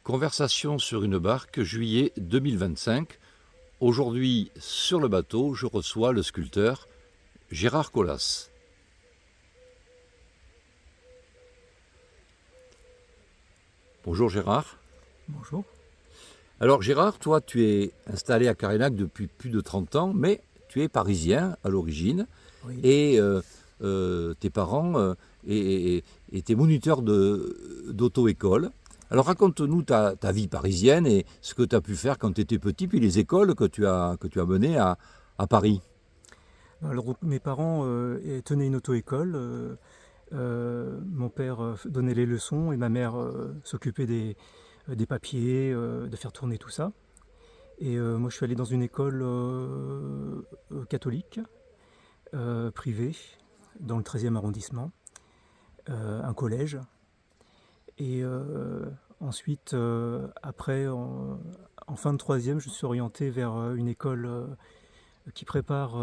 Conversation sur une barque, juillet 2025. Aujourd'hui, sur le bateau, je reçois le sculpteur Gérard Colas. Bonjour Gérard. Bonjour. Alors Gérard, toi tu es installé à Carénac depuis plus de 30 ans, mais tu es parisien à l'origine Oui. et tes parents étaient moniteurs d'auto-école. Alors raconte-nous ta vie parisienne et ce que tu as pu faire quand tu étais petit, puis les écoles que tu as menées à Paris. Alors, donc, mes parents tenaient une auto-école. Mon père donnait les leçons et ma mère s'occupait des papiers, de faire tourner tout ça. Et moi, je suis allé dans une école catholique, privée, dans le 13e arrondissement, un collège. Et ensuite, après, en fin de troisième, je me suis orienté vers une école qui prépare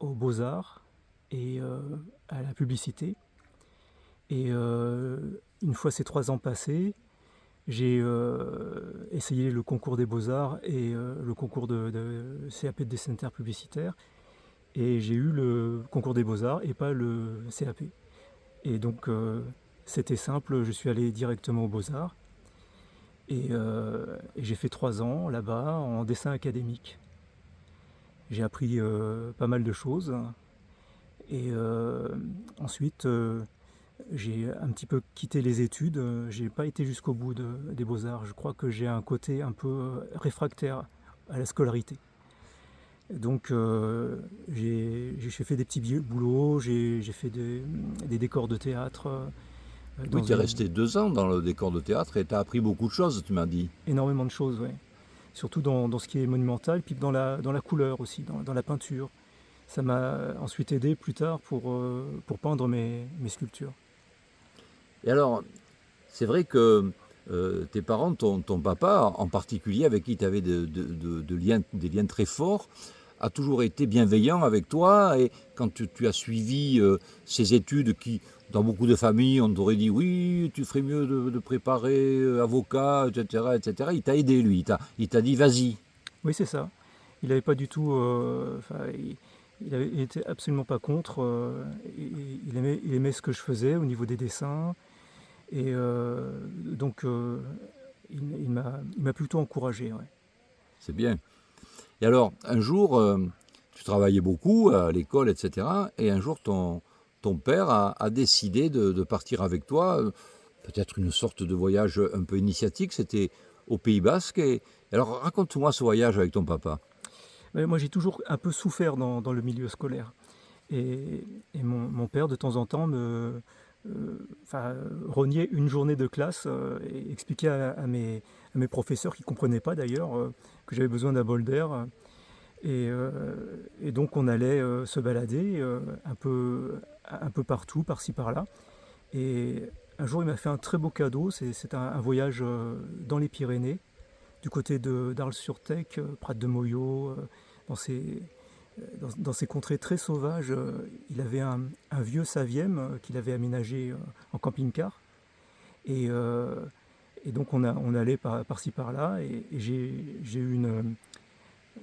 aux beaux-arts et à la publicité. Et une fois ces 3 ans passés, j'ai essayé le concours des beaux-arts et le concours de CAP de dessinateur publicitaire. Et j'ai eu le concours des beaux-arts et pas le CAP. Et donc c'était simple, je suis allé directement aux beaux-arts. Et j'ai fait 3 ans là-bas en dessin académique. J'ai appris pas mal de choses. Et ensuite, j'ai un petit peu quitté les études. J'ai pas été jusqu'au bout des beaux-arts. Je crois que j'ai un côté un peu réfractaire à la scolarité. Donc j'ai fait des petits boulots, j'ai fait des décors de théâtre. Oui, Dans tu es une, resté 2 ans dans le décor de théâtre et tu as appris beaucoup de choses, tu m'as dit. Énormément de choses, ouais. Surtout dans ce qui est monumental, puis dans la couleur aussi, dans la peinture. Ça m'a ensuite aidé plus tard pour peindre mes sculptures. Et alors, c'est vrai que tes parents, ton papa en particulier, avec qui tu avais des liens très forts, a toujours été bienveillant avec toi. Et quand tu as suivi ces études qui, dans beaucoup de familles, on t'aurait dit oui, tu ferais mieux de préparer avocat, etc., etc. Il t'a aidé, lui. Il t'a dit vas-y. Oui, c'est ça. Il n'avait pas du tout. Il était absolument pas contre. Il aimait ce que je faisais au niveau des dessins. Et donc, il m'a plutôt encouragé. Ouais. C'est bien. Et alors, un jour, tu travaillais beaucoup à l'école, etc. Et un jour, ton père a décidé de partir avec toi, peut-être une sorte de voyage un peu initiatique, c'était au Pays Basque. Et alors, raconte-moi ce voyage avec ton papa. Mais moi, j'ai toujours un peu souffert dans le milieu scolaire. Et mon père, de temps en temps, reniait une journée de classe et expliquait à mes professeurs qui ne comprenaient pas d'ailleurs que j'avais besoin d'un bol d'air. Et donc on allait se balader un peu partout, par-ci par-là. Et un jour il m'a fait un très beau cadeau, c'est un voyage dans les Pyrénées, du côté d'Arles-sur-Tech, Prat de Moyo, dans ces, dans ces contrées très sauvages. Il avait un vieux Saviem qu'il avait aménagé en camping-car. Et, euh, et donc on allait par-ci par-là et j'ai eu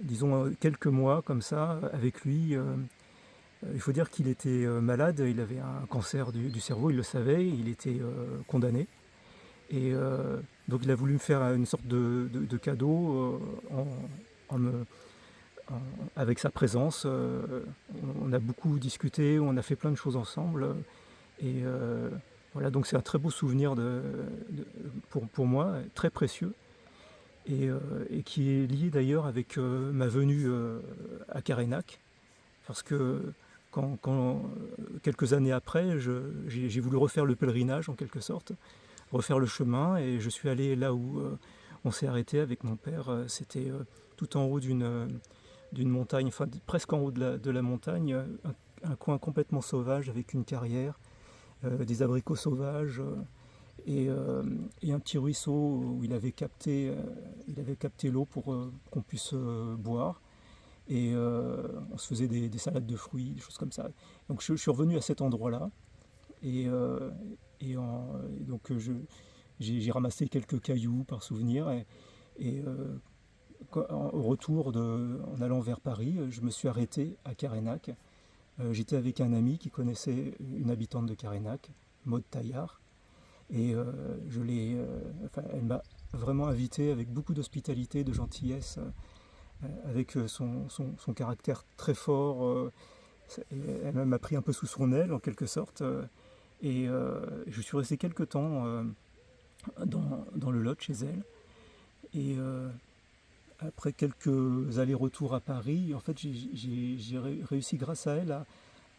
disons, quelques mois comme ça avec lui. Il faut dire qu'il était malade, il avait un cancer du cerveau, il le savait, il était condamné. Et donc il a voulu me faire une sorte de cadeau en me, avec sa présence. On a beaucoup discuté, on a fait plein de choses ensemble. Et voilà, donc c'est un très beau souvenir pour moi, très précieux. Et qui est lié d'ailleurs avec ma venue à Carénac, parce que quelques années après, j'ai voulu refaire le pèlerinage en quelque sorte, refaire le chemin, et je suis allé là où on s'est arrêté avec mon père. C'était tout en haut d'une montagne, enfin presque en haut de la montagne, un coin complètement sauvage avec une carrière, des abricots sauvages. Et, euh, et un petit ruisseau où il avait capté l'eau pour qu'on puisse boire. Et on se faisait des salades de fruits, des choses comme ça. Donc je suis revenu à cet endroit-là. Et, euh, et donc J'ai ramassé quelques cailloux par souvenir et, au retour, en allant vers Paris, je me suis arrêté à Carénac. J'étais avec un ami qui connaissait une habitante de Carénac, Maude Taillard, et elle m'a vraiment invité avec beaucoup d'hospitalité, de gentillesse, avec son caractère très fort. Elle m'a pris un peu sous son aile en quelque sorte, et je suis resté quelque temps dans le Lot chez elle. Et après quelques allers-retours à Paris, en fait, j'ai réussi grâce à elle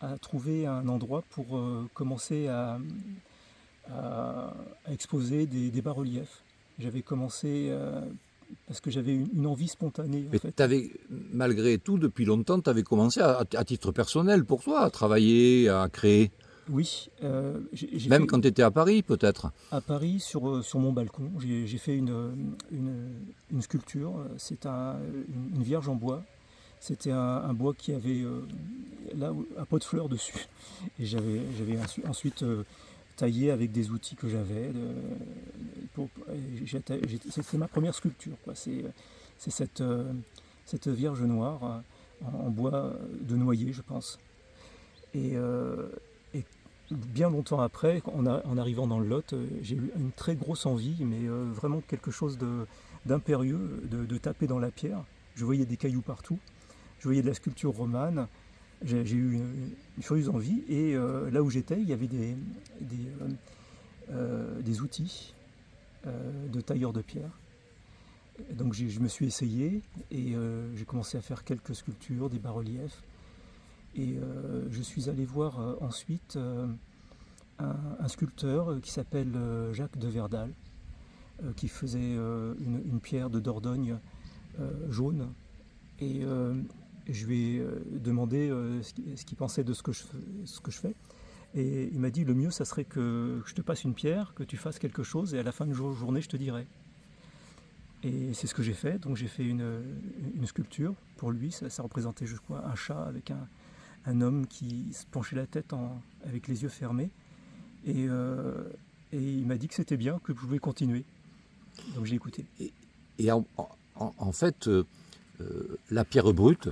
à trouver un endroit pour commencer à exposer des bas-reliefs. J'avais commencé parce que j'avais une envie spontanée. Mais En fait. malgré tout, depuis longtemps, tu avais commencé à titre personnel pour toi, à travailler, à créer. Oui, Même fait quand tu étais à Paris, peut-être. à Paris, sur mon balcon, j'ai fait une sculpture. C'est une vierge en bois. C'était un bois qui avait un pot de fleurs dessus. Et j'avais ensuite taillé avec des outils que j'avais. C'est ma première sculpture, quoi. C'est cette vierge noire en bois de noyer, je pense. Et bien longtemps après, en arrivant dans le Lot, j'ai eu une très grosse envie, mais vraiment quelque chose d'impérieux, de taper dans la pierre. Je voyais des cailloux partout, je voyais de la sculpture romane, j'ai eu une furieuse envie, et là où j'étais, il y avait des outils de tailleur de pierre. Donc je me suis essayé, et j'ai commencé à faire quelques sculptures, des bas-reliefs. Et je suis allé voir ensuite un sculpteur qui s'appelle Jacques de Verdal, qui faisait une pierre de Dordogne jaune. Et je lui ai demandé ce qu'il pensait de ce que je fais. Et il m'a dit, le mieux, ça serait que je te passe une pierre, que tu fasses quelque chose, et à la fin de la journée, je te dirai. Et c'est ce que j'ai fait. Donc j'ai fait une sculpture pour lui. Ça représentait, je crois, un chat avec un homme qui se penchait la tête avec les yeux fermés. Et il m'a dit que c'était bien, que je pouvais continuer. Donc j'ai écouté. Et en fait, la pierre brute,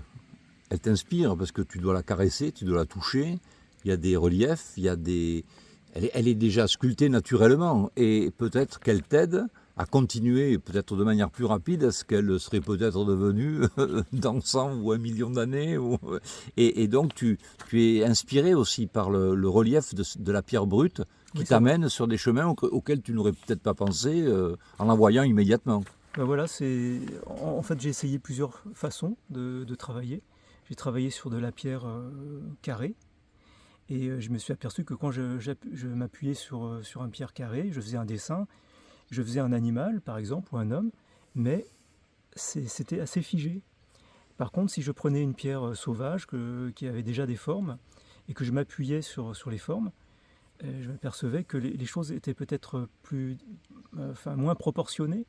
elle t'inspire parce que tu dois la caresser, tu dois la toucher. Il y a des reliefs, elle est déjà sculptée naturellement. Et peut-être qu'elle t'aide à continuer, peut-être de manière plus rapide, à ce qu'elle serait peut-être devenue dans 100 ou 1 million d'années. Et donc tu es inspiré aussi par le relief de la pierre brute qui t'amène sur des chemins auxquels tu n'aurais peut-être pas pensé en la voyant immédiatement. Ben voilà, en fait j'ai essayé plusieurs façons de travailler. J'ai travaillé sur de la pierre carrée, et je me suis aperçu que quand je m'appuyais sur un pierre carré, je faisais un dessin, je faisais un animal par exemple, ou un homme, mais c'était assez figé. Par contre, si je prenais une pierre sauvage qui avait déjà des formes, et que je m'appuyais sur les formes, je m'apercevais que les choses étaient peut-être moins proportionnées,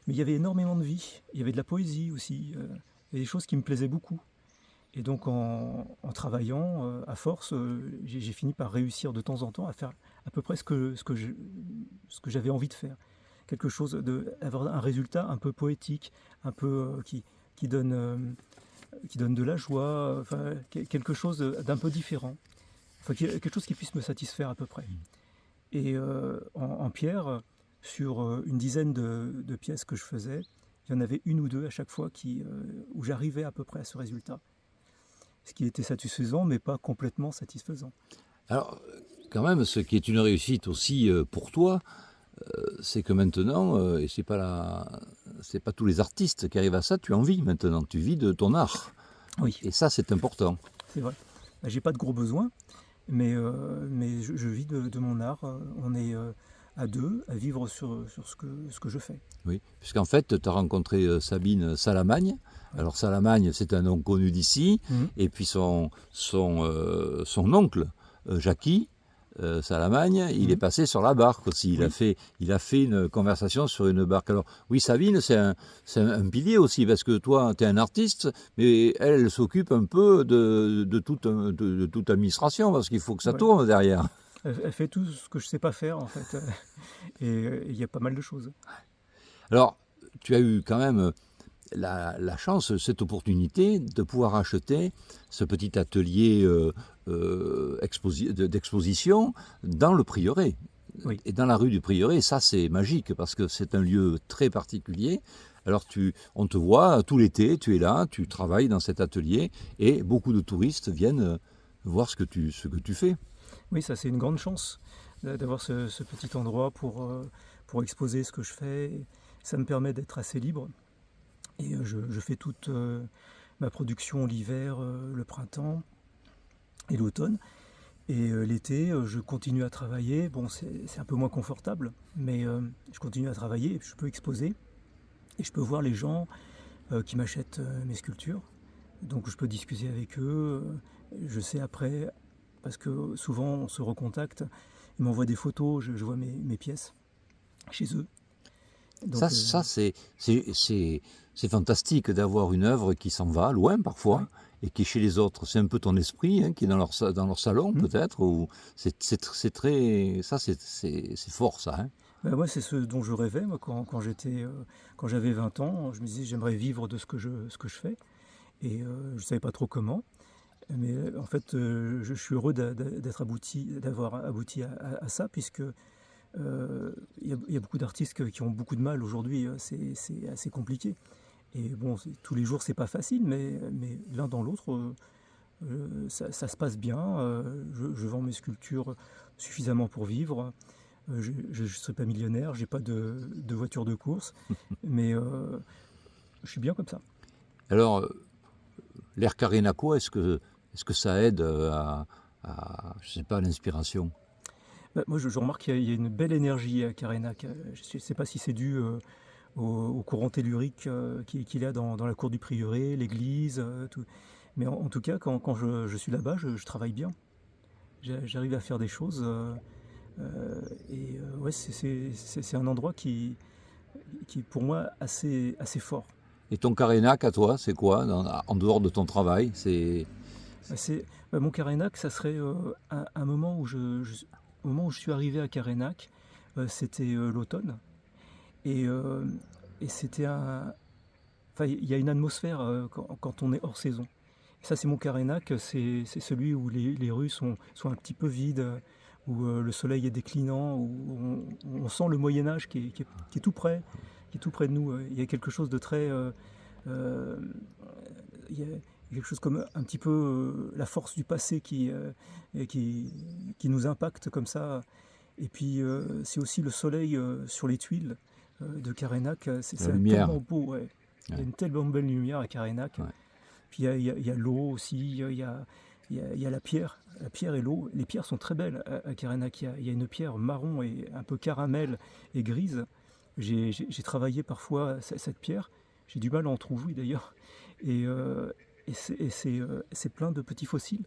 mais il y avait énormément de vie, il y avait de la poésie aussi, il y avait des choses qui me plaisaient beaucoup. Et donc en travaillant à force, j'ai fini par réussir de temps en temps à faire à peu près ce que j'avais envie de faire. Quelque chose avoir un résultat un peu poétique, un peu qui donne de la joie, quelque chose d'un peu différent. Quelque chose qui puisse me satisfaire à peu près. Et en pierre, sur une dizaine de pièces que je faisais, il y en avait une ou deux à chaque fois où j'arrivais à peu près à ce résultat. Ce qui était satisfaisant, mais pas complètement satisfaisant. Alors, quand même, ce qui est une réussite aussi pour toi, c'est que maintenant, et c'est pas tous les artistes qui arrivent à ça, tu en vis maintenant, tu vis de ton art. Oui. Et ça, c'est important. C'est vrai. J'ai pas de gros besoins, mais je vis de mon art. On est à deux à vivre sur ce que je fais. Oui, puisqu'en fait, tu as rencontré Sabine Salamagne. Alors Salamagne, c'est un nom connu d'ici, et puis son oncle, Jackie Salamagne, il est passé sur la barque aussi. Il a fait une conversation sur une barque. Alors oui, Sabine, c'est un pilier aussi, parce que toi, tu es un artiste, mais elle s'occupe un peu de toute administration, parce qu'il faut que ça tourne derrière. elle fait tout ce que je sais pas faire en fait. Et il y a pas mal de choses. Alors, tu as eu quand même la chance, cette opportunité de pouvoir acheter ce petit atelier d'exposition dans le prieuré. Oui. Et dans la rue du prieuré, ça c'est magique parce que c'est un lieu très particulier. Alors on te voit tout l'été, tu es là, tu travailles dans cet atelier et beaucoup de touristes viennent voir ce que tu fais. Oui, ça c'est une grande chance d'avoir ce petit endroit pour exposer ce que je fais. Ça me permet d'être assez libre. Et je fais toute ma production l'hiver, le printemps et l'automne. Et l'été, je continue à travailler. Bon, c'est un peu moins confortable, mais je continue à travailler et puis je peux exposer. Et je peux voir les gens qui m'achètent mes sculptures. Donc je peux discuter avec eux. Je sais après, parce que souvent on se recontacte, ils m'envoient des photos, je vois mes pièces chez eux. Donc, Ça c'est fantastique d'avoir une œuvre qui s'en va loin parfois. ouais. Et qui est chez les autres. C'est un peu ton esprit qui est dans leur salon peut-être. Ou c'est très ça c'est fort ça. Hein. Ben moi, c'est ce dont je rêvais moi, quand j'avais 20 ans. Je me disais j'aimerais vivre de ce que je fais. Et je ne savais pas trop comment. Mais en fait, je suis heureux d'avoir abouti à ça, puisque il y a beaucoup d'artistes qui ont beaucoup de mal aujourd'hui. C'est assez compliqué. Et bon, tous les jours, c'est pas facile, mais l'un dans l'autre, ça se passe bien. Je vends mes sculptures suffisamment pour vivre. Je ne serai pas millionnaire, j'ai pas de voiture de course, mais je suis bien comme ça. Alors l'air Karénako, est-ce que ça aide je sais pas, l'inspiration? Moi, je remarque qu'il y a une belle énergie à Karénac. Je ne sais pas si c'est dû au courant tellurique qu'il y a dans la cour du prieuré, l'église, tout. Mais en tout cas, quand je suis là-bas, je travaille bien. J'arrive à faire des choses. Ouais, c'est un endroit qui est pour moi assez fort. Et ton Karénak à toi, c'est quoi en dehors de ton travail? Mon Karénac, ça serait un moment où au moment où je suis arrivé à Karénac, c'était l'automne. Et c'était enfin, il y a une atmosphère quand on est hors saison. Et ça, c'est mon Karénac, c'est celui où les rues sont un petit peu vides, où le soleil est déclinant, où on sent le Moyen-Âge qui est tout près, de nous. Il y a quelque chose de très. Il y a quelque chose comme un petit peu la force du passé qui nous impacte comme ça. Et puis, c'est aussi le soleil sur les tuiles de Karénac. C'est tellement beau, ouais. Il y a une tellement belle lumière à Karénac. Ouais. Puis il y a l'eau aussi, il y a la pierre et l'eau. Les pierres sont très belles à Karénac. Il y a une pierre marron et un peu caramel et grise. J'ai travaillé parfois cette pierre. J'ai du mal à en trouver d'ailleurs. Et c'est plein de petits fossiles.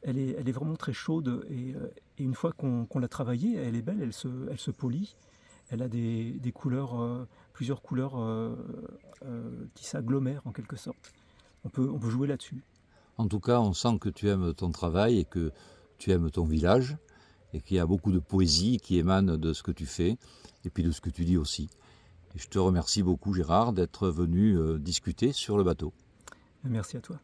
Elle est vraiment très chaude et une fois qu'on l'a travaillée, elle est belle, elle se polit. Elle a des couleurs, plusieurs couleurs qui s'agglomèrent en quelque sorte. On peut jouer là-dessus. En tout cas, on sent que tu aimes ton travail et que tu aimes ton village et qu'il y a beaucoup de poésie qui émane de ce que tu fais et puis de ce que tu dis aussi. Et je te remercie beaucoup, Gérard, d'être venu discuter sur le bateau. Merci à toi.